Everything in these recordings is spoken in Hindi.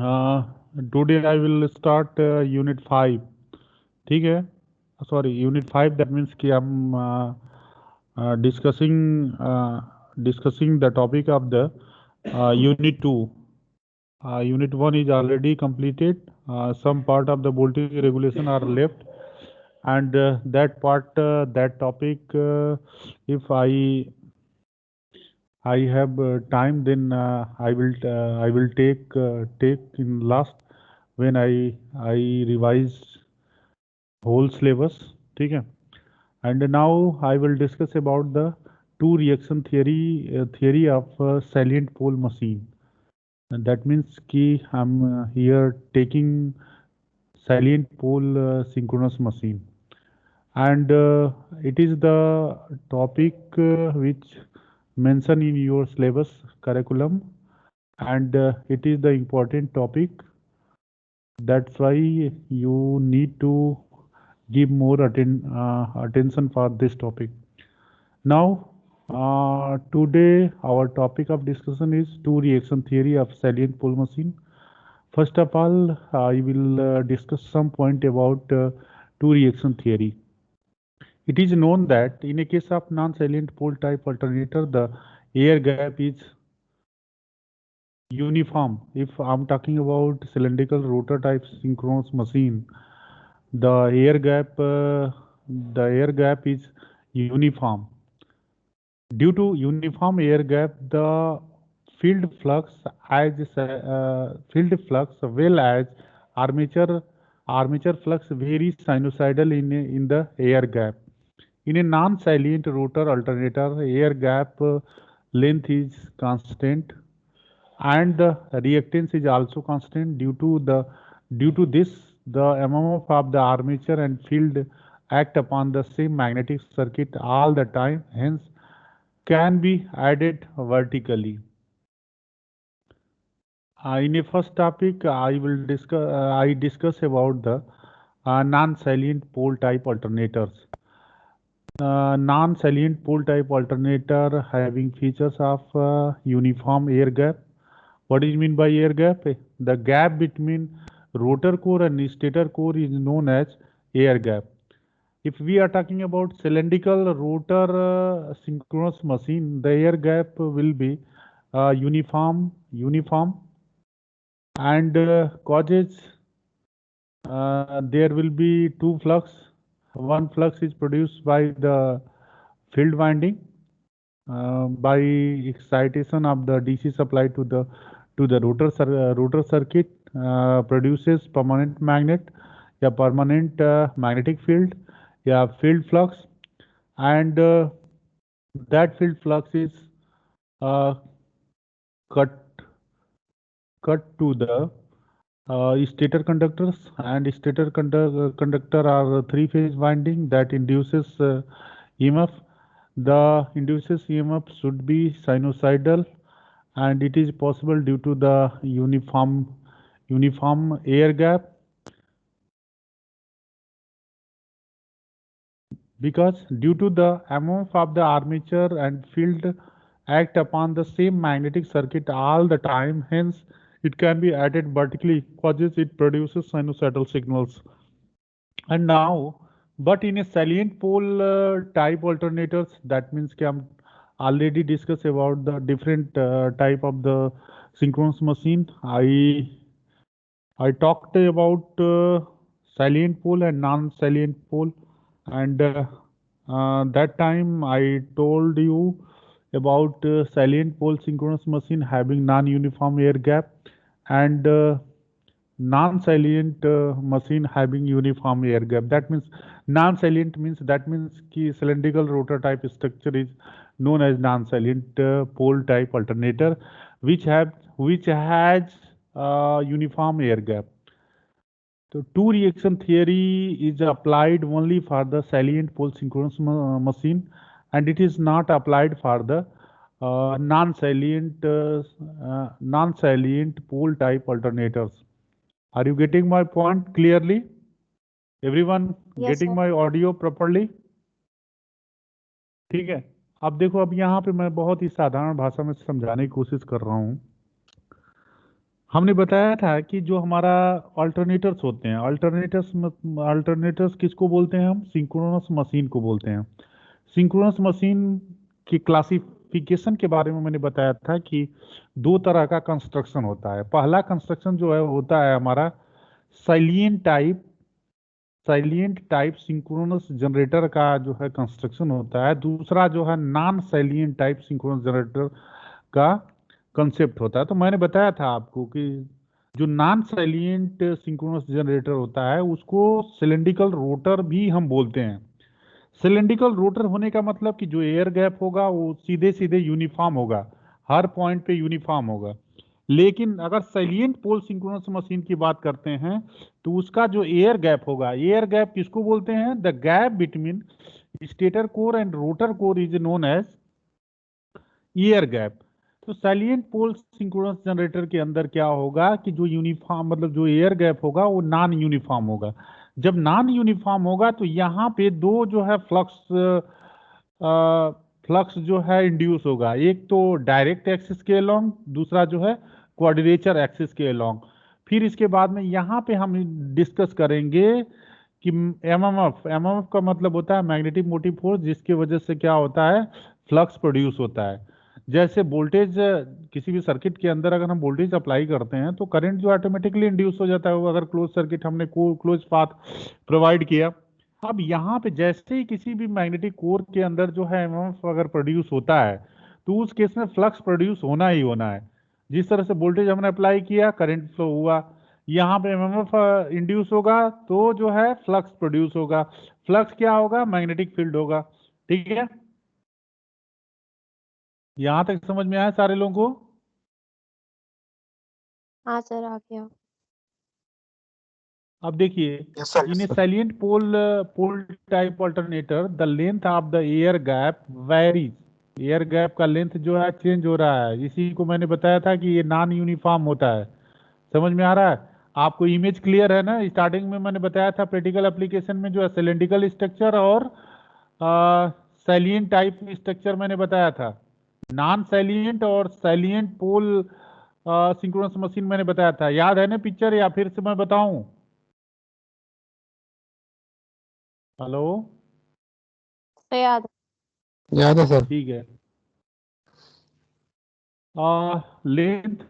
Uh, Today I will start Unit 5. ठीक है, सॉरी Unit 5, that means कि हम discussing the topic of the Unit 2. Unit 1 is already completed. Some part of the voltage regulation are left, and that topic, if I have time, then I will take in last when I revise whole syllabus. ठीक है. And now I will discuss about the two reaction theory of salient pole machine. And that means कि I'm here taking salient pole synchronous machine, and it is the topic which mentioned in your syllabus curriculum, and it is the important topic. That's why you need to give more attention for this topic. Now, today our topic of discussion is two reaction theory of salient pole machine. First of all, I will discuss some point about two reaction theory. It is known that in a case of non-salient pole type alternator, the air gap is uniform. If I'm talking about cylindrical rotor type synchronous machine, the air gap is uniform. Due to uniform air gap, the field flux field flux well as armature armature flux varies sinusoidal in the air gap. In a non-salient rotor alternator, air gap length is constant, and the reactance is also constant. Due to this, the MMF of the armature and field act upon the same magnetic circuit all the time, hence can be added vertically. In a first topic, I discuss about the non-salient pole type alternators. Non-salient pole type alternator having features of uniform air gap. What is mean by air gap? The gap between rotor core and stator core is known as air gap. If we are talking about cylindrical rotor synchronous machine, the air gap will be uniform, and causes there will be two flux. One flux is produced by the field winding by excitation of the DC supply to the rotor circuit, produces permanent magnet, या permanent magnetic field, या field flux, and that field flux is uh, cut to the stator conductors, and stator conductor are three-phase winding that induces EMF. The induces EMF should be sinusoidal, and it is possible due to the uniform air gap, because due to the MMF of the armature and field act upon the same magnetic circuit all the time, hence it can be added vertically, causes it produces sinusoidal signals. And now, but in a salient pole type alternators, that means कि हम already discussed about the different type of the synchronous machine. I talked about salient pole and non-salient pole, and that time I told you about salient pole synchronous machine having non-uniform air gap, and non-salient machine having uniform air gap. That means non-salient means that means कि cylindrical rotor type structure is known as non-salient pole type alternator, which has uniform air gap. So two reaction theory is applied only for the salient pole synchronous machine, and it is not applied for the non-salient pole type alternators. Are you getting my point clearly? Everyone Yes, getting sir. my audio properly? ठीक है. अब देखो, अब यहाँ पे मैं बहुत ही साधारण भाषा में समझाने की कोशिश कर रहा हूँ. हमने बताया था कि जो हमारा अल्टरनेटर्स होते हैं, अल्टरनेटर्स किसको बोलते हैं? हम सिंक्रोनस मशीन को बोलते हैं। सिंक्रोनस मशीन की क्लासिफिकेशन के बारे में मैंने बताया था कि दो तरह का कंस्ट्रक्शन होता है। पहला कंस्ट्रक्शन जो है होता है हमारा साइलिएंट टाइप सिंक्रोनस जनरेटर का जो है कंस्ट्रक्शन होता है। दूसरा जो है नॉन साइलिएंट टाइप सिंक्रोनस जनरेटर का कंसेप्ट होता है। तो मैंने बताया था आपको कि जो नॉन साइलिएंट सिंक्रोनस जनरेटर होता है उसको सिलेंड्रिकल रोटर भी हम बोलते हैं। सिलेंड्रिकल रोटर होने का मतलब कि जो एयर गैप होगा वो सीधे सीधे यूनिफॉर्म होगा, हर पॉइंट पे यूनिफॉर्म होगा। लेकिन अगर सैलिएंट पोल सिंक्रोनस मशीन की बात करते हैं तो उसका जो एयर गैप होगा, एयर गैप किसको बोलते हैं? The gap between stator core and rotor core is known as air gap. तो सैलिएंट पोल सिंक्रोनस जनरेटर के अंदर क्या होगा कि जो यूनिफॉर्म मतलब जो एयर गैप होगा वो नॉन यूनिफॉर्म होगा। जब नॉन यूनिफॉर्म होगा तो यहाँ पे दो जो है फ्लक्स जो है इंड्यूस होगा, एक तो डायरेक्ट एक्सिस के अलोंग, दूसरा जो है क्वाड्रेचर एक्सिस के अलोंग। फिर इसके बाद में यहाँ पे हम डिस्कस करेंगे कि एमएमएफ का मतलब होता है मैग्नेटिक मोटिव फोर्स, जिसकी वजह से क्या होता है? फ्लक्स प्रोड्यूस होता है। जैसे वोल्टेज किसी भी सर्किट के अंदर अगर हम वोल्टेज अप्लाई करते हैं तो करंट जो ऑटोमेटिकली इंड्यूस हो जाता है, वो अगर क्लोज सर्किट हमने क्लोज पाथ प्रोवाइड किया। अब यहाँ पे जैसे ही किसी भी मैग्नेटिक कोर के अंदर जो है एमएमएफ अगर प्रोड्यूस होता है तो उस केस में फ्लक्स प्रोड्यूस होना ही होना है। जिस तरह से वोल्टेज हमने अप्लाई किया, करंट फ्लो हुआ, यहाँ पे एमएमएफ इंड्यूस होगा तो जो है फ्लक्स प्रोड्यूस होगा। फ्लक्स क्या होगा? मैग्नेटिक फील्ड होगा। ठीक है, यहां तक समझ में आया सारे लोगों को? हाँ सर, आ गया। अब देखिए, यस सर, इन यस ए sir. Salient pole type alternator the length of the air gap varies. Air gap का लेंथ जो है चेंज हो रहा है। इसी को मैंने बताया था कि ये नॉन यूनिफॉर्म होता है। समझ में आ रहा है? आपको इमेज क्लियर है ना? स्टार्टिंग में मैंने बताया था प्रैक्टिकल एप्लीकेशन में जो है सिलेंड्रिकल स्ट्रक्चर और सैलिएंट टाइप स्ट्रक्चर मैंने बताया था। नॉन सैलिएंट और सैलिएंट पोल सिंक्रोनस मशीन मैंने बताया था। याद है ना पिक्चर, या फिर से मैं बताऊं? हेलो, तो याद याद है सर। ठीक है। Length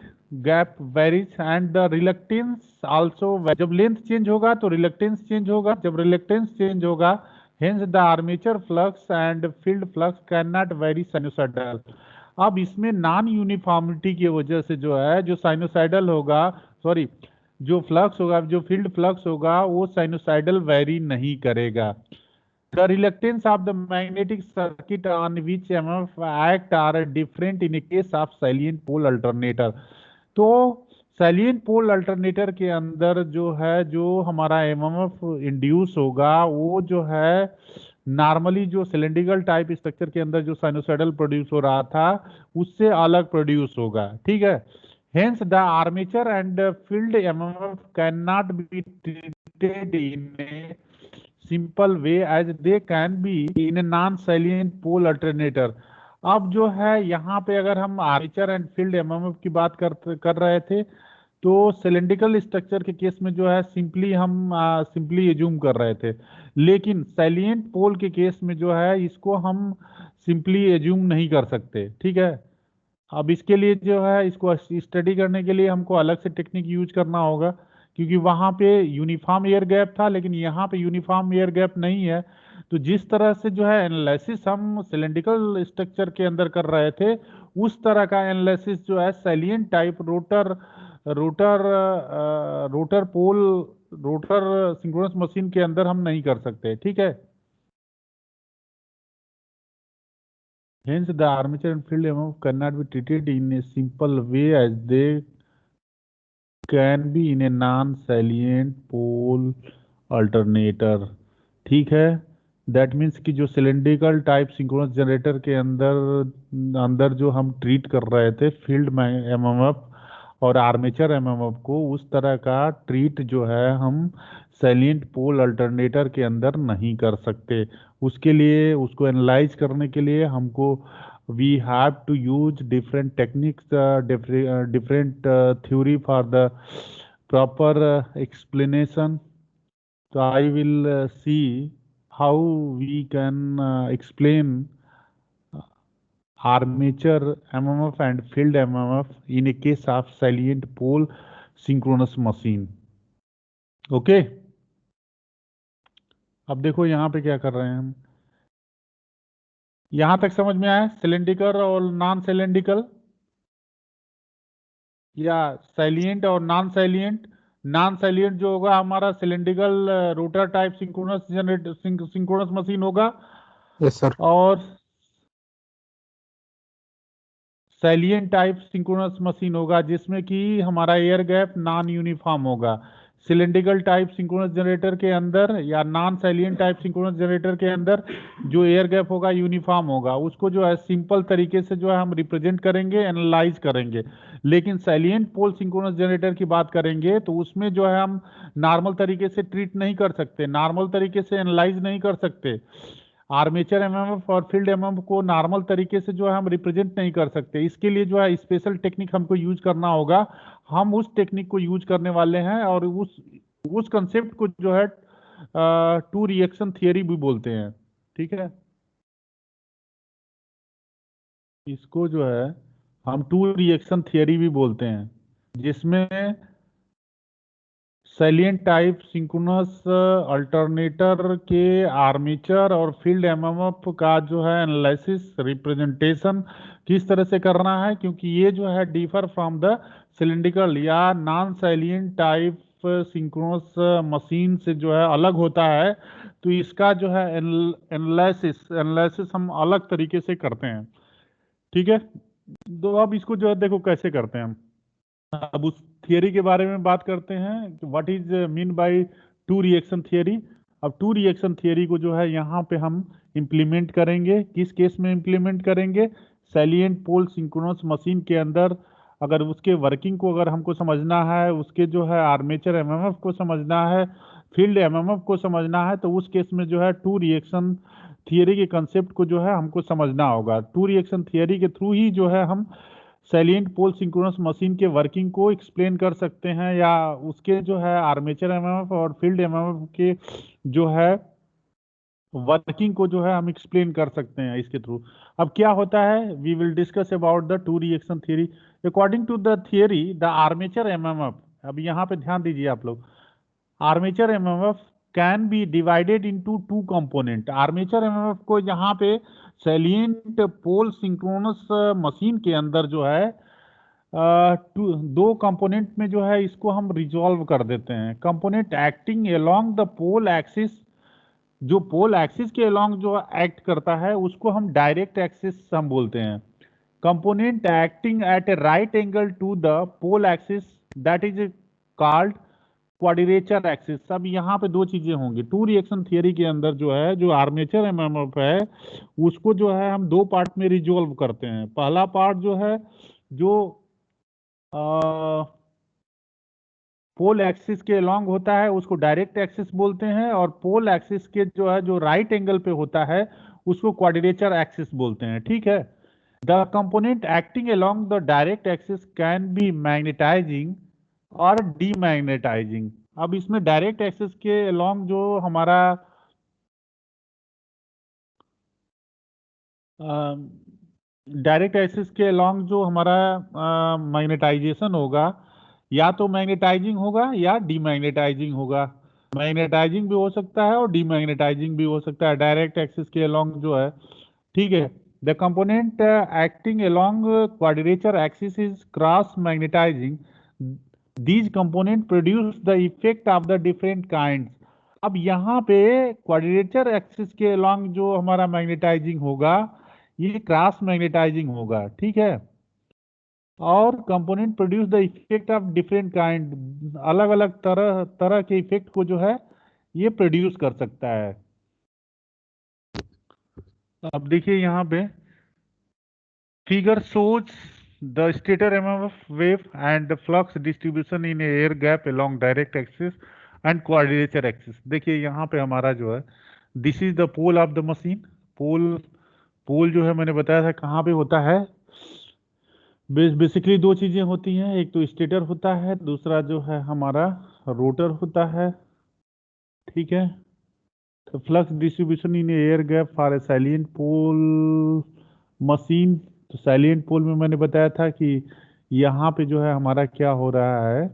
gap varies and the reluctance also. जब लेंथ चेंज होगा तो रिलक्टेंस चेंज होगा, जब रिलक्टेंस चेंज होगा hence the armature flux and field flux can not very sinusoidal. अब इसमें नॉन यूनिफॉर्मिटी की वजह से जो है जो साइनोसाइडल होगा, सॉरी, जो फ्लक्स होगा, जो फील्ड फ्लक्स होगा वो साइनोसाइडल वेरी नहीं करेगा। The reluctance of the magnetic circuit on which MMF act are different in a case of salient pole alternator। तो salient pole alternator के अंदर जो है जो हमारा एमएमएफ इंड्यूस होगा वो जो है नॉर्मली जो सिलेंड्रिकल टाइप स्ट्रक्चर के अंदर जो साइनोसाइडल प्रोड्यूस हो रहा था उससे अलग प्रोड्यूस होगा। ठीक है, hence the armature and field MMF can not be treated in simple way as they can be in a non salient pole alternator. अब जो है यहाँ पे अगर हम आर्मेचर एंड फील्ड एमएमएफ की बात कर रहे थे तो सिलेंड्रिकल स्ट्रक्चर के केस में जो है सिंपली हम सिंपली एज्यूम कर रहे थे। लेकिन सैलिएंट पोल के केस में जो है इसको हम सिंपली एज्यूम नहीं कर सकते। ठीक है, अब इसके लिए जो है इसको स्टडी करने के लिए हमको अलग से टेक्निक यूज करना होगा, क्योंकि वहां पे यूनिफॉर्म एयर गैप था लेकिन यहाँ पे यूनिफॉर्म एयर गैप नहीं है। तो जिस तरह से जो है एनालिसिस हम सिलेंड्रिकल स्ट्रक्चर के अंदर कर रहे थे उस तरह का एनालिसिस जो है salient type rotor rotor pole rotor synchronous machine के अंदर हम नहीं कर सकते। ठीक है, hence the armature and field MMF cannot be treated in a simple way as they can be in a non salient pole alternator. ठीक है, दैट मीन्स कि जो सिलेंड्रिकल टाइप सिंक्रोनस जनरेटर के अंदर अंदर जो हम ट्रीट कर रहे थे फील्ड एमएमएफ और आर्मेचर एमएमएफ को, उस तरह का ट्रीट जो है हम सैलिएंट पोल अल्टरनेटर के अंदर नहीं कर सकते। उसके लिए उसको एनालाइज करने के लिए हमको we have to use different techniques, different theory for the proper explanation. So I will see how we can explain armature MMF and field MMF in a case of salient pole synchronous machine. Okay अब देखो यहाँ पे क्या कर रहे हैं हम। यहां तक समझ में आया सिलेंड्रिकल और नॉन सिलेंड्रिकल, या सैलिएंट और नॉन सैलिएंट। नॉन सैलिएंट जो होगा हमारा cylindrical rotor type synchronous machine होगा। Yes sir. और सैलिएंट टाइप सिंक्रोनस मशीन होगा जिसमें कि हमारा एयर गैप नॉन यूनिफॉर्म होगा। सिलेंड्रिकल टाइप सिंक्रोनस जनरेटर के अंदर या non salient type synchronous generator के अंदर जो एयर गैप होगा यूनिफॉर्म होगा, उसको जो है सिंपल तरीके से जो है हम रिप्रेजेंट करेंगे, एनालाइज करेंगे। लेकिन सैलिएंट पोल सिंक्रोनस जनरेटर की बात करेंगे तो उसमें जो है हम नॉर्मल तरीके से ट्रीट नहीं कर सकते, नॉर्मल तरीके से एनालाइज नहीं कर सकते। आर्मेचर एमएमएफ और फील्ड एमएमएफ को नॉर्मल तरीके से जो है हम रिप्रेजेंट नहीं कर सकते। इसके लिए जो है स्पेशल टेक्निक हमको यूज करना होगा। हम उस टेक्निक को यूज करने वाले हैं और उस कंसेप्ट को जो है टू रिएक्शन थियरी भी बोलते हैं। ठीक है, इसको जो है हम टू रिएक्शन थियरी भी बोलते हैं, जिसमें सैलिएंट टाइप सिंक्रोनस अल्टरनेटर के आर्मेचर और फील्ड एमएमएफ का जो है एनालिसिस रिप्रेजेंटेशन किस तरह से करना है, क्योंकि ये जो है डिफर फ्रॉम द सिलिंड्रिकल या non salient type synchronous machine से जो है अलग होता है। तो इसका जो है एनालिसिस हम अलग तरीके से करते हैं। ठीक है, तो अब इसको जो है देखो कैसे करते हैं हम। अब उस थियरी के बारे में बात करते हैं, what is mean by two reaction theory. अब टू रिएक्शन थियरी को जो है यहाँ पे हम इंप्लीमेंट करेंगे। किस केस में इंप्लीमेंट करेंगे? सैलिएंट पोल सिंक्रोनस मशीन के अंदर। अगर उसके वर्किंग को अगर हमको समझना है, उसके जो है आर्मेचर एमएमएफ को समझना है, फील्ड एमएमएफ को समझना है, तो उस केस में जो है टू रिएक्शन थियरी के कंसेप्ट को जो है हमको समझना होगा। टू रिएक्शन थियरी के थ्रू ही जो है हम सैलिएंट पोल सिंक्रोनस मशीन के वर्किंग को एक्सप्लेन कर सकते हैं, या उसके जो है आर्मेचर एमएमएफ और फील्ड एमएमएफ के जो है वर्किंग को जो है हम एक्सप्लेन कर सकते हैं इसके थ्रू। अब क्या होता है, we will discuss about the two reaction theory. According to the theory the armature MMF, अब यहाँ पे ध्यान दीजिए आप लोग, armature MMF can be divided into two component. Armature MMF को यहाँ पे सैलिएंट पोल सिंक्रोनस मशीन के अंदर जो है दो कंपोनेंट में जो है इसको हम रिजॉल्व कर देते हैं। Component acting along the pole axis, जो पोल एक्सिस के अलोंग जो एक्ट करता है उसको हम डायरेक्ट एक्सिस हम बोलते हैं। Component acting at a right angle to the pole axis that is called quadrature axis. अब यहाँ पे दो चीजें होंगी टू रिएक्शन थियरी के अंदर। जो है जो आर्मेचर एमएमएफ है उसको जो है हम दो पार्ट में रिजॉल्व करते हैं। पहला पार्ट जो है जो पोल एक्सिस के अलोंग होता है उसको डायरेक्ट एक्सिस बोलते हैं, और पोल एक्सिस के जो है जो राइट एंगल पे होता है उसको क्वाड्रेचर एक्सिस बोलते हैं। ठीक है, the component acting along the direct axis can be magnetising और डीमैग्नेटाइजिंग। अब इसमें डायरेक्ट एक्सिस के अलोंग जो हमारा डायरेक्ट एक्सिस के अलोंग जो हमारा मैग्नेटाइजेशन होगा, या तो मैग्नेटाइजिंग होगा या डीमैग्नेटाइजिंग होगा। मैग्नेटाइजिंग भी हो सकता है और डीमैग्नेटाइजिंग भी हो सकता है डायरेक्ट एक्सिस के अलोंग जो है। ठीक है, the component acting along quadrature axis is cross magnetising. These component produce the effect of the different kind. अब यहाँ पे क्वाड्रेचर एक्सिस के अलोंग जो हमारा मैग्नेटाइजिंग होगा ये क्रॉस मैग्नेटाइजिंग होगा। ठीक है, और component produce the effect of different kind, अलग अलग तरह तरह के इफेक्ट को जो है ये प्रोड्यूस कर सकता है। अब देखिए यहाँ पे figure shows the stator MMF wave and flux distribution in air gap along direct axis and quadrature axis. देखिए यहाँ पे हमारा जो है this is the pole of the machine. Pole pole जो है मैंने बताया था कहाँ पे होता है। बेसिकली दो चीजें होती हैं, एक तो स्टेटर होता है, दूसरा जो है हमारा रोटर होता है। ठीक है, तो flux distribution in air gap for a salient pole machine. तो सैलिएंट पोल में मैंने बताया था कि यहाँ पे जो है हमारा क्या हो रहा है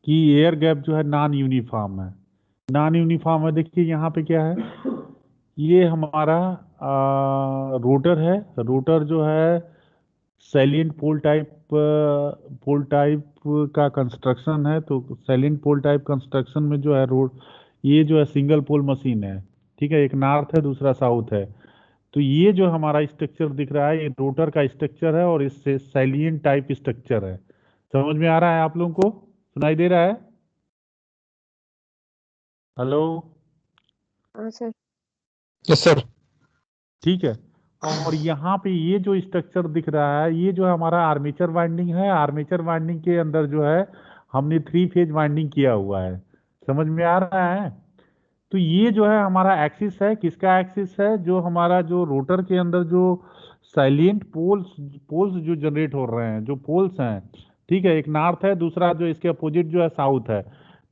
कि एयर गैप जो है नॉन यूनिफॉर्म है। नॉन यूनिफॉर्म है, देखिए यहाँ पे क्या है, ये हमारा रोटर है। रोटर जो है सैलिएंट पोल टाइप का कंस्ट्रक्शन है। तो सैलिएंट पोल टाइप कंस्ट्रक्शन में जो है रोड, ये जो है सिंगल पोल मशीन है। ठीक है, एक नॉर्थ है दूसरा साउथ है। तो ये जो हमारा स्ट्रक्चर दिख रहा है ये रोटर का स्ट्रक्चर है और इससे सैलिएंट टाइप स्ट्रक्चर है। समझ में आ रहा है आप लोगों को? सुनाई दे रहा है? हेलो? हाँ सर। Yes sir. ठीक है, और यहाँ पे ये जो स्ट्रक्चर दिख रहा है ये जो हमारा आर्मेचर वाइंडिंग है। आर्मेचर वाइंडिंग के अंदर जो है हमने 3 फेज वाइंडिंग किया हुआ है। समझ में आ रहा है? तो ये जो है हमारा एक्सिस है, किसका एक्सिस है, जो हमारा जो रोटर के अंदर जो साइलिएंट पोल्स पोल्स जो जनरेट हो रहे हैं, जो पोल्स हैं। ठीक है, एक नॉर्थ है दूसरा जो इसके अपोजिट जो है साउथ है।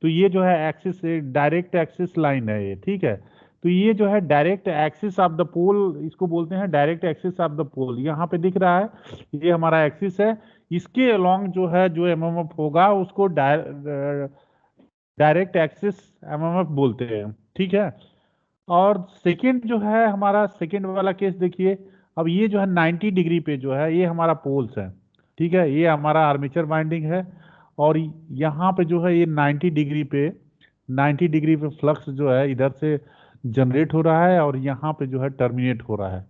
तो ये जो है एक्सिस, डायरेक्ट एक्सिस लाइन है ये। ठीक है, तो ये जो है डायरेक्ट एक्सिस ऑफ द पोल, इसको बोलते हैं डायरेक्ट एक्सिस ऑफ द पोल। यहाँ पे दिख रहा है ये हमारा एक्सिस है। इसके अलोंग जो है जो एमएमएफ होगा उसको डायरेक्ट एक्सिस एमएमएफ बोलते हैं। ठीक है, और सेकंड जो है हमारा सेकंड वाला केस देखिए। अब ये जो है 90 डिग्री पे जो है ये हमारा पोल्स है। ठीक है, ये हमारा आर्मेचर वाइंडिंग है। और यहाँ पे जो है ये 90 डिग्री पे फ्लक्स जो है इधर से जनरेट हो रहा है और यहाँ पे जो है टर्मिनेट हो रहा है।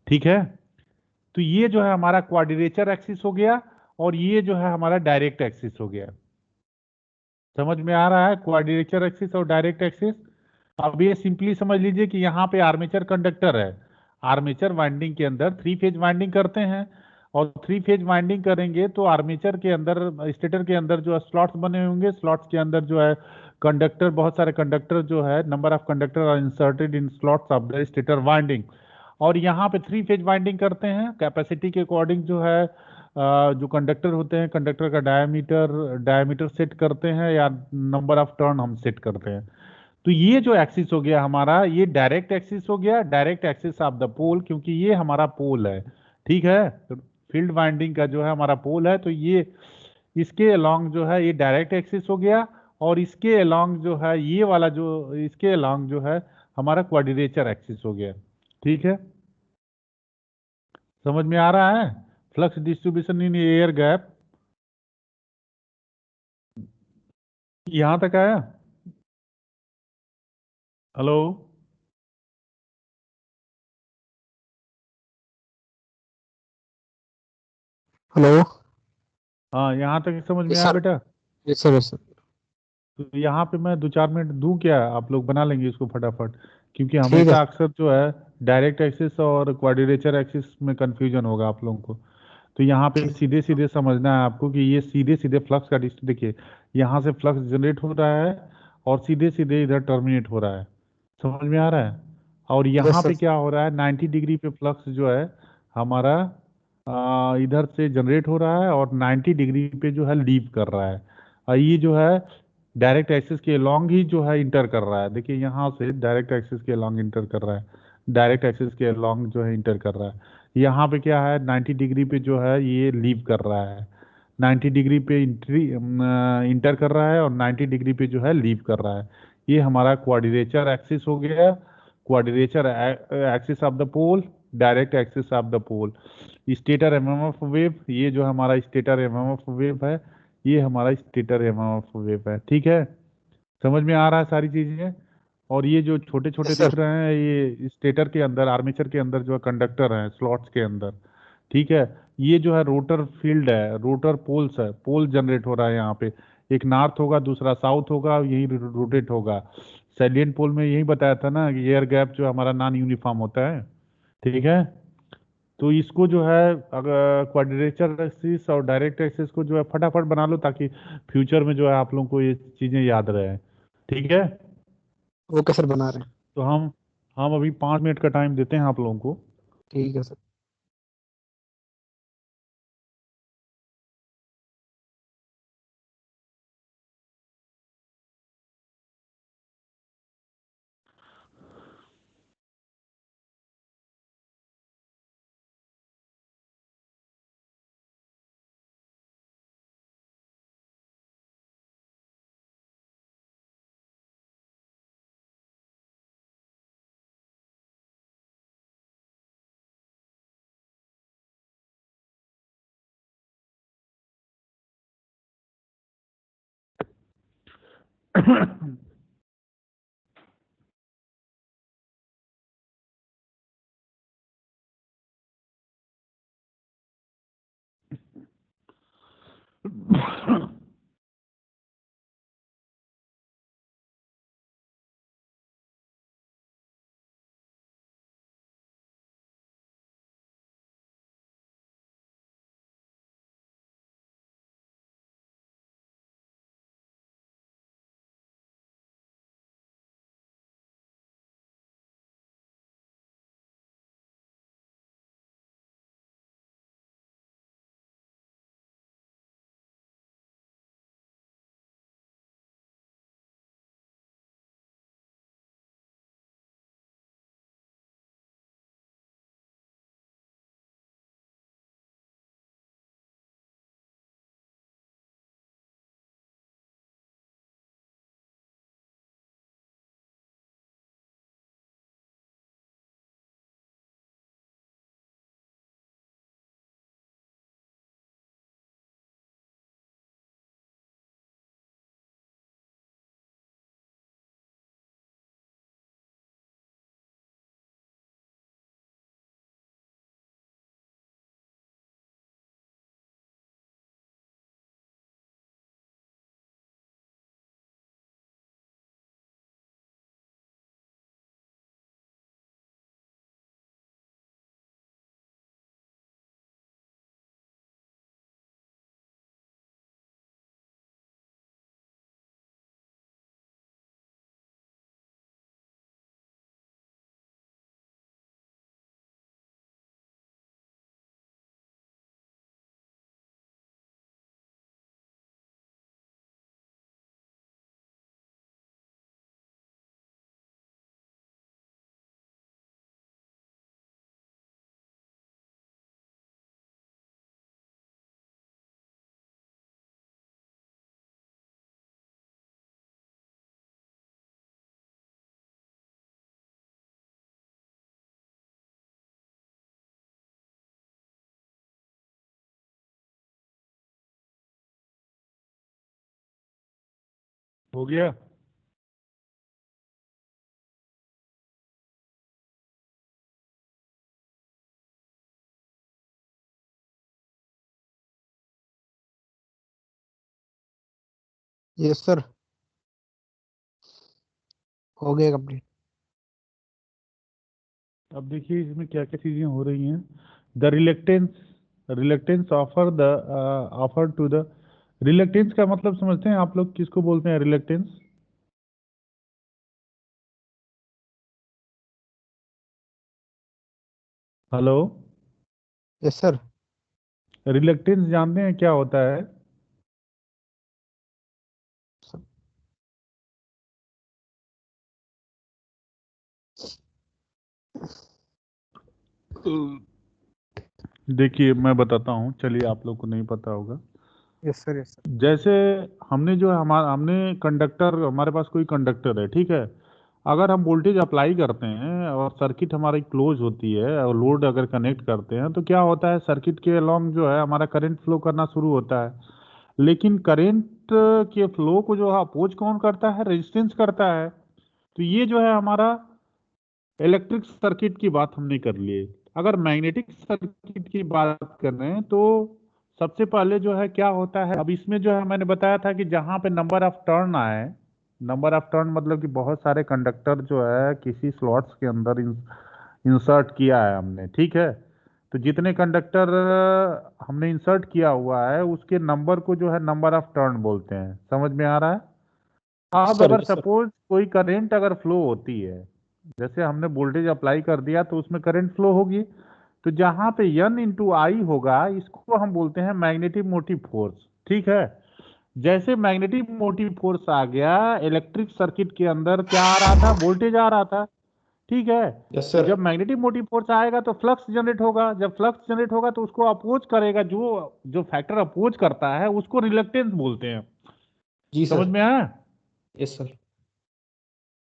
ठीक है, तो ये जो है हमारा क्वाड्रेचर एक्सिस हो गया और ये जो है हमारा डायरेक्ट एक्सिस हो गया। समझ में आ रहा है क्वाड्रेचर एक्सिस और डायरेक्ट एक्सिस? अब ये सिंपली समझ लीजिए कि यहाँ पे आर्मेचर कंडक्टर है। आर्मेचर वाइंडिंग के अंदर 3 फेज वाइंडिंग करते हैं, और 3 फेज वाइंडिंग करेंगे तो आर्मेचर के अंदर, स्टेटर के अंदर जो है स्लॉट्स बने होंगे। स्लॉट्स के अंदर जो है कंडक्टर, बहुत सारे कंडक्टर जो है, number of conductor are inserted in slots of the stator winding. और यहाँ पे 3 फेज वाइंडिंग करते हैं कैपेसिटी के अकॉर्डिंग जो है जो कंडक्टर होते हैं, कंडक्टर का डायमीटर सेट करते हैं या नंबर ऑफ टर्न हम सेट करते हैं। तो ये जो एक्सिस हो गया हमारा, ये डायरेक्ट एक्सिस हो गया, डायरेक्ट एक्सिस ऑफ द पोल, क्योंकि ये हमारा पोल है। ठीक है, फील्ड वाइंडिंग का जो है हमारा पोल है, तो ये इसके अलोंग जो है ये डायरेक्ट एक्सिस हो गया। और इसके अलोंग जो है ये वाला जो इसके अलोंग जो है हमारा क्वाड्रेचर एक्सिस हो गया। ठीक है, समझ में आ रहा है? Flux distribution in air gap यहां तक आया? हेलो? हेलो। हाँ, यहाँ तक समझ में यस आया सर। बेटा? Yes sir. Yes sir. तो यहाँ पे मैं 2-4 मिनट दूं क्या? आप लोग बना लेंगे इसको फटाफट, क्योंकि ठीक है हमेशा सर। अक्सर जो है डायरेक्ट एक्सिस और क्वाड्रेचर एक्सिस में कंफ्यूजन होगा आप लोगों को। तो यहाँ पे ठीक। सीधे सीधे समझना है आपको कि ये सीधे सीधे फ्लक्स का देखिए, यहाँ से फ्लक्स जनरेट हो रहा है और सीधे सीधे इधर टर्मिनेट हो रहा है। समझ में आ रहा है? और यहाँ यस पे सर। क्या हो रहा है, 90 डिग्री पे फ्लक्स जो है हमारा इधर से जनरेट हो रहा है और 90 डिग्री पे जो है लीव कर रहा है। और ये जो है डायरेक्ट एक्सिस के लॉन्ग ही जो है इंटर कर रहा है। देखिए यहाँ से डायरेक्ट एक्सिस के लॉन्ग इंटर कर रहा है, डायरेक्ट एक्सिस के लॉन्ग जो है इंटर कर रहा है। यहाँ पे क्या है, 90 डिग्री पे जो है ये लीव कर रहा है। 90 डिग्री पे इंटर कर रहा है और 90 डिग्री पे जो है लीव कर रहा है। ये हमारा क्वाड्रेचर एक्सिस हो गया, quadrature axis of the pole, direct axis of the pole. Stator MMF wave, ये जो हमारा स्टेटर एमएमएफ वेव है, ये हमारा स्टेटर एमएमएफ वेव है। ठीक है, समझ में आ रहा है सारी चीजें? और ये जो छोटे छोटे यस दिख सर। रहे हैं ये स्टेटर के अंदर, आर्मेचर के अंदर जो है कंडक्टर हैं स्लॉट्स के अंदर। ठीक है, ये जो है रोटर फील्ड है, रोटर पोल्स है, पोल जनरेट हो रहा है यहाँ पे। एक नॉर्थ होगा दूसरा साउथ होगा, यही रोटेट होगा। सैलिएंट पोल में यही बताया था ना कि एयर गैप जो हमारा नॉन यूनिफॉर्म होता है। ठीक है, तो इसको जो है अगर क्वाड्रेचर एक्सिस और डायरेक्ट एक्सिस को जो है फटाफट बना लो, ताकि फ्यूचर में जो है आप लोगों को ये चीजें याद रहे। ठीक है, ओके सर, बना रहे हैं। तो हम अभी 5 मिनट का टाइम देते हैं आप लोगों को। ठीक है सर। हो गया? यस सर, हो गया कंप्लीट। अब देखिए इसमें क्या क्या चीजें हो रही हैं। The reluctance offer to the reluctance का मतलब समझते हैं आप लोग? किसको बोलते हैं reluctance? Hello? Yes sir. Reluctance जानते हैं क्या होता है? देखिए मैं बताता हूँ, चलिए आप लोग को नहीं पता होगा। Yes sir. Yes sir. जैसे हमने जो हमारा हमने कंडक्टर, हमारे पास कोई कंडक्टर है, ठीक है। अगर हम वोल्टेज अप्लाई करते हैं और सर्किट हमारी क्लोज होती है और लोड अगर कनेक्ट करते हैं तो क्या होता है, सर्किट के अलोंग जो है हमारा करंट फ्लो करना शुरू होता है। लेकिन करंट के फ्लो को जो अपोज कौन करता है? रेजिस्टेंस करता है। तो ये जो है हमारा इलेक्ट्रिक सर्किट की बात हमने कर ली। अगर मैग्नेटिक सर्किट की बात कर रहे हैं तो सबसे पहले जो है क्या होता है, अब इसमें जो है मैंने बताया था कि जहां पे नंबर ऑफ टर्न आए, नंबर ऑफ टर्न मतलब कि बहुत सारे कंडक्टर जो है किसी स्लॉट्स के अंदर इंसर्ट किया है हमने, ठीक है। तो जितने कंडक्टर हमने इंसर्ट किया हुआ है उसके नंबर को जो है नंबर ऑफ टर्न बोलते हैं। समझ में आ रहा है? अब सर अगर यस सर। सपोज कोई करंट अगर फ्लो होती है, जैसे हमने वोल्टेज अप्लाई कर दिया तो उसमें करंट फ्लो होगी। तो जहां पे N इंटू आई होगा इसको हम बोलते हैं मैग्नेटिक मोटिव फोर्स। ठीक है, जैसे मैग्नेटिक मोटिव फोर्स आ गया, इलेक्ट्रिक सर्किट के अंदर क्या आ रहा था, वोल्टेज आ रहा था। ठीक है, यस तो सर। जब मैग्नेटिक मोटिव फोर्स आएगा तो फ्लक्स जनरेट होगा, जब फ्लक्स जनरेट होगा तो उसको अपोज करेगा, जो जो फैक्टर अपोज करता है उसको रिलक्टेंस बोलते हैं। जी समझ सर। में आया? Yes sir.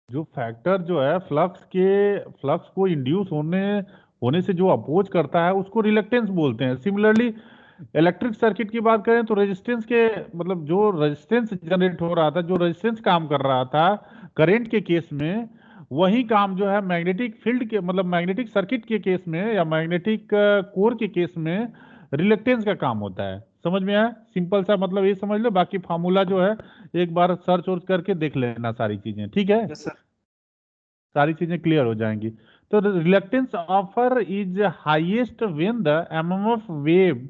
जो फैक्टर जो है फ्लक्स को इंड्यूस होने होने से जो अपोज करता है उसको रिलक्टेंस बोलते हैं। सिमिलरली इलेक्ट्रिक सर्किट की बात करें तो रेजिस्टेंस के मतलब जो रेजिस्टेंस जनरेट हो रहा था, जो रेजिस्टेंस काम कर रहा था करंट के केस में, वही काम जो है मैग्नेटिक फील्ड के मतलब मैग्नेटिक सर्किट के केस में या मैग्नेटिक कोर के केस में रिलक्टेंस का काम होता है। समझ में आया? सिंपल सा मतलब ये समझ लो, बाकी फार्मूला जो है एक बार सर्च वर्च करके देख लेना सारी चीजें। ठीक है, यस सर। सारी चीजें क्लियर हो जाएंगी। तो reluctance offer is highest when the MMF wave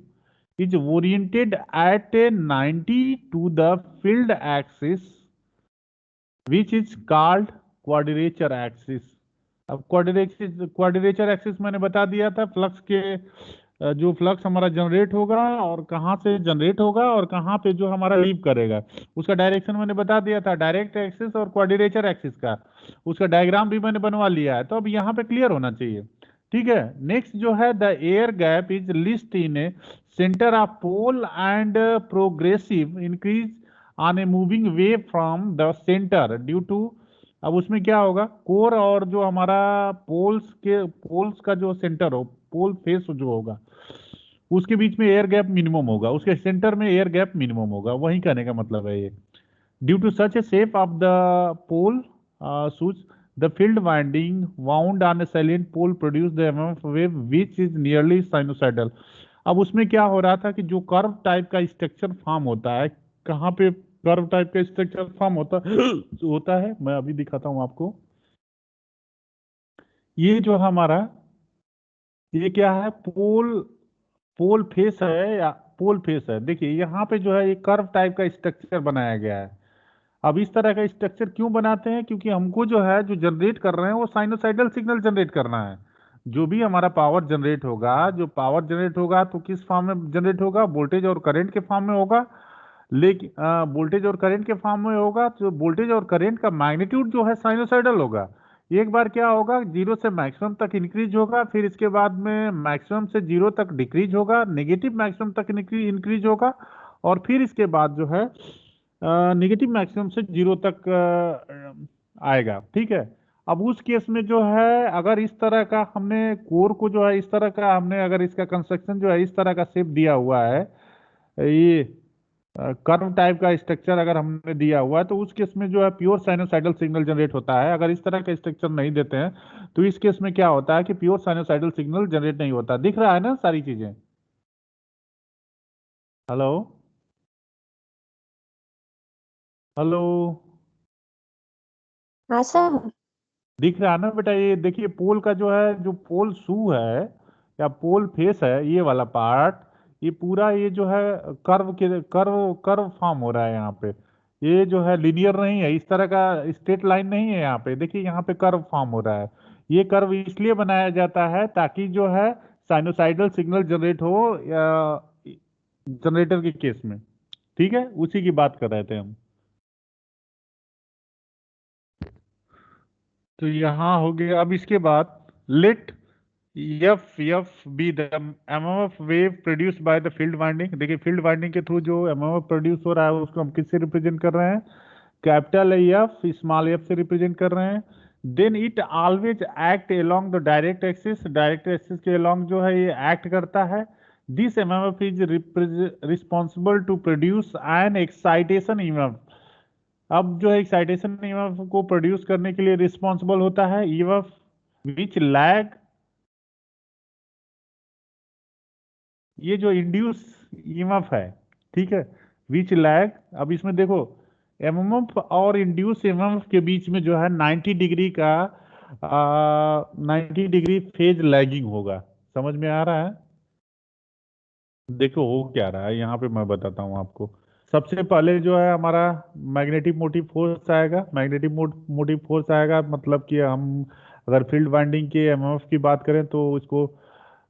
is oriented at a 90 to the field axis which is called quadrature axis। अब क्वाड्रेचर एक्सिस मैंने बता दिया था, फ्लक्स के जो फ्लक्स हमारा जनरेट होगा और कहाँ से जनरेट होगा और कहाँ पे जो हमारा लीव करेगा उसका डायरेक्शन मैंने बता दिया था, डायरेक्ट एक्सिस और क्वाड्रेचर एक्सिस का। उसका डायग्राम भी मैंने बनवा लिया है, तो अब यहाँ पे क्लियर होना चाहिए। ठीक है, नेक्स्ट जो है the air gap is least in a centre of pole and progressive increase on a moving way from the centre due to. अब उसमें क्या होगा, कोर और जो हमारा पोल्स का जो सेंटर हो, पोल फेस जो होगा उसके बीच में एयर गैप मिनिमम होगा, उसके सेंटर में एयर गैप मिनिमम होगा, वही कहने का मतलब है ये। Due to such a shape of the pole such the field winding wound on a salient pole produce the MMF wave which is nearly sinusoidal. अब उसमें क्या हो रहा था कि जो कर्व टाइप का स्ट्रक्चर फॉर्म होता है, कहाँ पे कर्व टाइप का स्ट्रक्चर फॉर्म होता है मैं अभी दिखाता हूं आपको। ये जो हमारा ये क्या है, पोल पोल फेस है या पोल फेस है। देखिए यहाँ पे जो है एक कर्व टाइप का स्ट्रक्चर बनाया गया है। अब इस तरह का स्ट्रक्चर क्यों बनाते हैं, क्योंकि हमको जो है जो जनरेट कर रहे हैं वो साइनोसाइडल सिग्नल जनरेट करना है। जो भी हमारा पावर जनरेट होगा, जो पावर जनरेट होगा तो किस फॉर्म में जनरेट होगा, वोल्टेज और करंट के फॉर्म में होगा। लेकिन वोल्टेज और करंट के फॉर्म में होगा तो वोल्टेज और करंट का मैग्नीट्यूड जो है साइनोसाइडल होगा। एक बार क्या होगा, जीरो से मैक्सिमम तक इंक्रीज होगा, फिर इसके बाद में मैक्सिमम से जीरो तक डिक्रीज होगा, नेगेटिव मैक्सिमम तक इंक्रीज होगा, और फिर इसके बाद जो है नेगेटिव मैक्सिमम से जीरो तक आएगा। ठीक है, अब उस केस में जो है अगर इस तरह का हमने कोर को जो है इस तरह का हमने अगर इसका कंस्ट्रक्शन जो है इस तरह का शेप दिया हुआ है, ये कर्व टाइप का स्ट्रक्चर अगर हमने दिया हुआ है, तो उस केस में जो है प्योर साइनोसाइडल सिग्नल जनरेट होता है। अगर इस तरह का स्ट्रक्चर नहीं देते हैं तो इस केस में क्या होता है कि प्योर साइनोसाइडल सिग्नल जनरेट नहीं होता। दिख रहा है ना सारी चीजें? हेलो हेलो, हाँ सर। दिख रहा है ना बेटा? ये देखिए पोल का जो है, जो पोल शू है या पोल फेस है, ये वाला पार्ट, ये पूरा ये जो है कर्व कर्व फॉर्म हो रहा है यहाँ पे। ये जो है लीनियर नहीं है, इस तरह का स्ट्रेट लाइन नहीं है यहाँ पे। देखिए यहाँ पे कर्व फॉर्म हो रहा है। ये कर्व इसलिए बनाया जाता है ताकि जो है साइनोसाइडल सिग्नल जनरेट हो जनरेटर के केस में। ठीक है, उसी की बात कर रहे थे हम। तो यहाँ हो गया। अब इसके बाद let F be the MMF wave produced by the field winding. देखिए फील्ड वाइंडिंग के थ्रू जो एमएमएफ प्रोड्यूस हो रहा है उसको हम किससे रिप्रेजेंट कर रहे हैं, कैपिटल एफ स्मॉल एफ से रिप्रेजेंट कर रहे हैं। Then it always act along the direct axis, direct axis के अलोंग जो है ये एक्ट करता है। This MMF is responsible to produce an excitation EMF. अब जो है एक्साइटेशन ईएमएफ को प्रोड्यूस करने के लिए रिस्पॉन्सिबल होता है ईएमएफ विच लैग, ये जो इंड्यूस ईएमएफ है। ठीक है, विच लैग। अब इसमें देखो एमएमएफ और इंड्यूस ईएमएफ के बीच में जो है 90 डिग्री का 90 डिग्री फेज लैगिंग होगा। समझ में आ रहा है? देखो हो क्या रहा है यहाँ पे मैं बताता हूँ आपको। सबसे पहले जो है हमारा मैग्नेटिक मोटिव फोर्स आएगा। मैग्नेटिक मोटिव फोर्स आएगा मतलब कि हम अगर फील्ड वाइंडिंग के एमएमएफ की बात करें तो उसको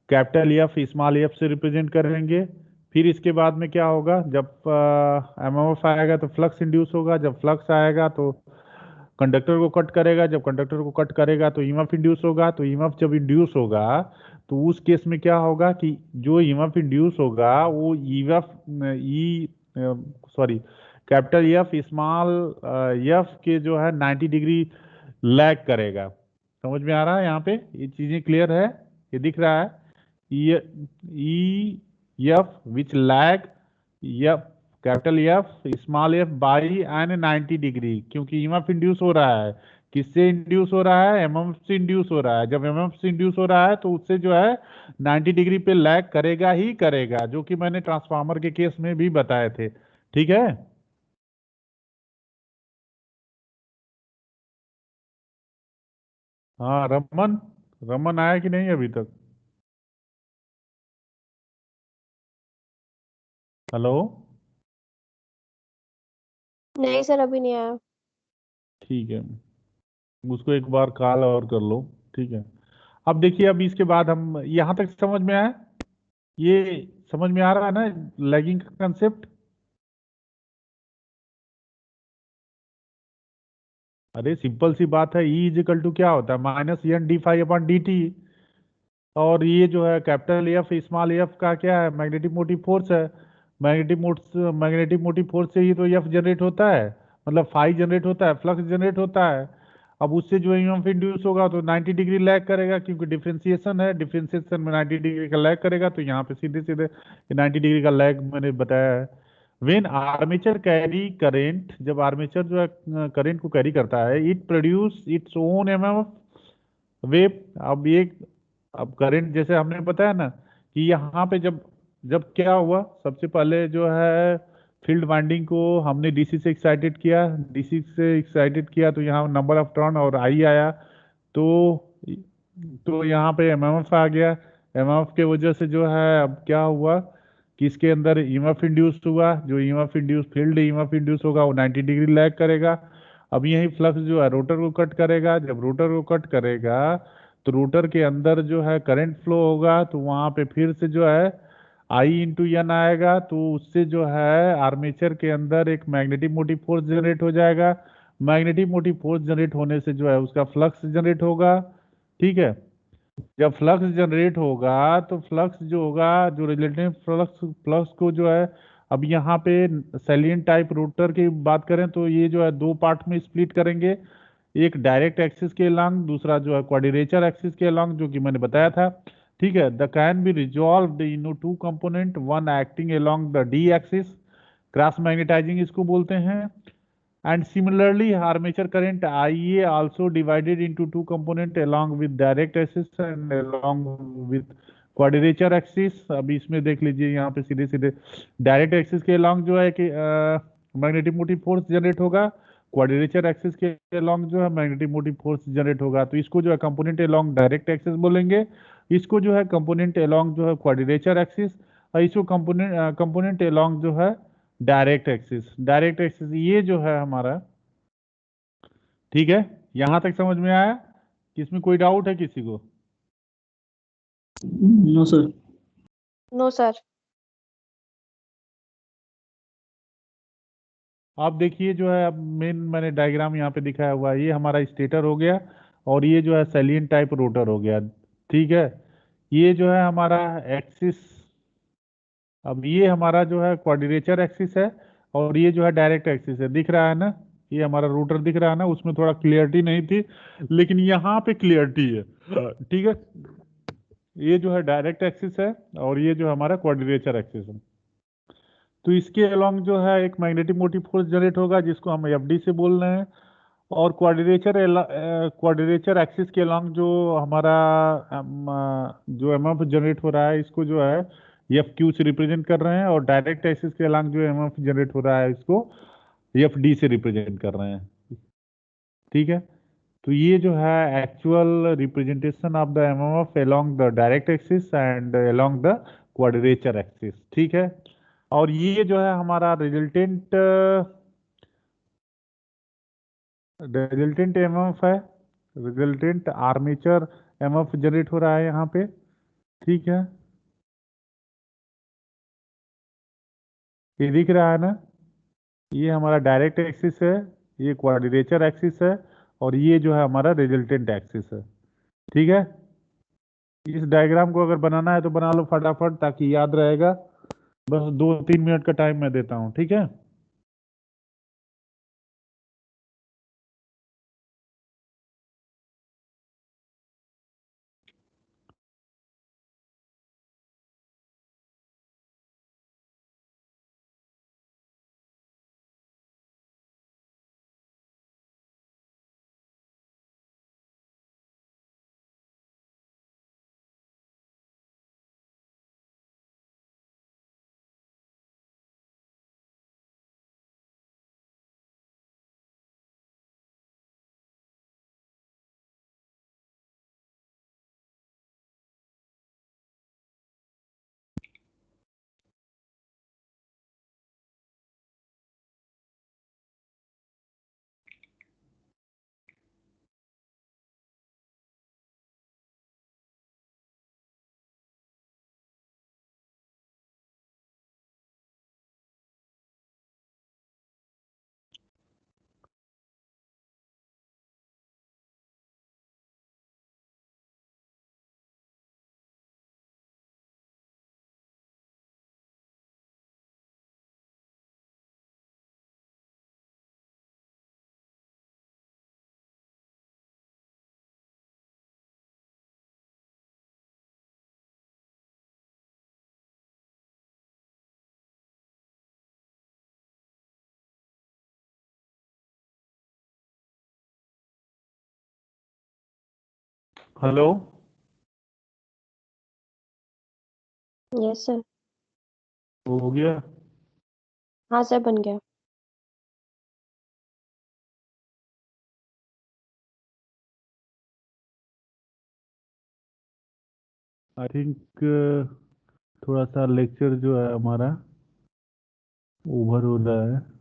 कैपिटल एफ स्मॉल एफ से रिप्रेजेंट करेंगे। फिर इसके बाद में क्या होगा, जब एमएमएफ आएगा तो फ्लक्स इंड्यूस होगा, जब फ्लक्स आएगा तो कंडक्टर को कट करेगा, जब कंडक्टर को कट करेगा तो ईएमएफ इंड्यूस होगा, तो ईएमएफ जब इंड्यूस होगा तो उस केस में क्या होगा कि जो ईएमएफ इंड्यूस होगा वो ईएमएफ ई sorry capital F small F के जो है 90 डिग्री लैग करेगा। समझ में आ रहा है यहाँ पे, ये चीजें क्लियर है, ये दिख रहा है। E F which lag F capital F small F by an 90 degree, क्योंकि ईएमएफ इंड्यूस हो रहा है, किससे इंड्यूस हो रहा है, एमएमएफ से इंड्यूस हो रहा है। जब एमएमएफ से इंड्यूस हो रहा है तो उससे जो है 90 डिग्री पे लैग करेगा ही करेगा, जो कि मैंने ट्रांसफार्मर के केस में भी बताए थे। ठीक है। हाँ रमन, रमन आया कि नहीं अभी तक? हेलो। नहीं सर, अभी नहीं आया। ठीक है, उसको एक बार कॉल और कर लो। ठीक है। अब देखिए, अब इसके बाद हम यहाँ तक समझ में आया, ये समझ में आ रहा है ना लैगिंग का कंसेप्ट? अरे सिंपल सी बात है, ई इज इक्वल टू क्या होता है, minus N D phi upon D T. और ये जो है कैपिटल एफ स्मॉल एफ का क्या है, मैग्नेटिक मोटिव फोर्स है। मैग्नेटिक मोटिव फोर्स से ही तो एफ जनरेट होता है, मतलब फाई जनरेट होता है, फ्लक्स जनरेट होता है। अब उससे जो ईएमएफ इंड्यूस होगा तो 90 डिग्री लैग करेगा, क्योंकि डिफरेंशिएशन है, डिफरेंशिएशन में 90 डिग्री का लैग करेगा, तो यहाँ पे सीधे सीधे 90 डिग्री का लैग मैंने बताया है। वेन आर्मेचर कैरी करेंट, जब आर्मेचर जो है करंट को कैरी करता है, it produce its own MMF wave. अब करंट जैसे हमने बताया ना कि यहाँ पे जब जब क्या हुआ, सबसे पहले जो है फील्ड वाइंडिंग को हमने डीसी से एक्साइटेड किया, डीसी से एक्साइटेड किया तो यहाँ नंबर ऑफ टर्न और आई आया, तो यहाँ पे एमएमएफ आ गया। एमएमएफ के वजह से जो है अब क्या हुआ कि इसके अंदर ईएमएफ इंड्यूस हुआ, जो EMF induce field EMF induce होगा वो 90 डिग्री लैग करेगा। अब यही फ्लक्स जो है रोटर को कट करेगा, जब रोटर को कट करेगा तो रोटर के अंदर जो है करंट फ्लो होगा, तो वहां पे फिर से जो है आई इंटू एन आएगा, तो उससे जो है आर्मेचर के अंदर एक मैग्नेटिक मोटिव फोर्स जनरेट हो जाएगा। मैग्नेटिक मोटिव फोर्स जनरेट होने से जो है उसका फ्लक्स जनरेट होगा। ठीक है। जब फ्लक्स जनरेट होगा तो फ्लक्स जो होगा, जो रिलेटिव फ्लक्स फ्लक्स को जो है, अब यहाँ पे सैलिएंट टाइप रोटर की बात करें तो ये जो है दो पार्ट में स्प्लिट करेंगे, एक डायरेक्ट एक्सिस के अलॉन्ग, दूसरा जो है क्वाड्रेचर एक्सिस के अलॉन्ग, जो कि मैंने बताया था। ठीक है। The can be resolve in two component, one acting along the D axis, cross magnetising इसको बोलते हैं। And similarly, armature current IA also divided into two component along with direct axis and along with quadrature axis। अभी इसमें देख लीजिए, यहाँ पे सीधे सीधे डायरेक्ट एक्सिस के along जो है कि मैग्नेटिक मोटिव फोर्स जनरेट होगा, क्वाड्रेचर एक्सिस के along जो है मैग्नेटिक मोटिव फोर्स जनरेट होगा, तो इसको जो है कंपोनेंट along डायरेक्ट एक्सिस बोलेंगे, इसको जो है कंपोनेंट along जो है क्वाड्रेचर एक्सिस, और इसको कंपोनेंट कंपोनेंट along जो है डायरेक्ट एक्सिस। डायरेक्ट एक्सिस ये जो है हमारा, ठीक है, यहां तक समझ में आया कि इसमें कोई डाउट है किसी को? No sir. No sir. आप देखिए जो है, अब मेन मैंने डायग्राम यहाँ पे दिखाया हुआ है, ये हमारा स्टेटर हो गया और ये जो है सैलिएंट टाइप रोटर हो गया। ठीक है। ये जो है हमारा एक्सिस, अब ये हमारा जो है क्वाड्रेचर एक्सिस है और ये जो है डायरेक्ट एक्सिस है, दिख रहा है ना, ये हमारा रोटर दिख रहा है ना, उसमें थोड़ा क्लियरिटी नहीं थी लेकिन यहाँ पे क्लियरिटी है। ठीक है। ये जो है डायरेक्ट एक्सिस है और ये जो हमारा क्वाड्रेचर एक्सिस है, तो इसके अलोंग जो है एक मैग्नेटिक मोटिव फोर्स जनरेट होगा जिसको हम एफडी से बोल रहे हैं। और क्वाड्रेचर एक्सिस के अलोंग जो हमारा जो एमएफ जनरेट हो रहा है इसको जो है एफ क्यू से रिप्रेजेंट कर रहे हैं, और डायरेक्ट एक्सिस के अलोंग जो एमएफ जनरेट हो रहा है इसको एफ डी से रिप्रेजेंट कर रहे हैं। ठीक है। तो ये जो है actual representation of the MMF along the direct axis and along the quadrature axis. ठीक है। और ये जो है हमारा रिजल्टेंट एमएमएफ है, रिजल्टेंट आर्मेचर एमएमएफ जनरेट हो रहा है यहाँ पे। ठीक है, ये दिख रहा है ना? ये हमारा डायरेक्ट एक्सिस है, ये क्वाड्रेचर एक्सिस है, और ये जो है हमारा रिजल्टेंट एक्सिस है। ठीक है, इस डायग्राम को अगर बनाना है तो बना लो फटाफट, ताकि याद रहेगा। बस 2-3 मिनट का टाइम मैं देता हूँ, ठीक है? हेलो। Yes sir. हो गया? हाँ सर, बन गया। आई थिंक थोड़ा सा लेक्चर जो है हमारा ओवर हो रहा है।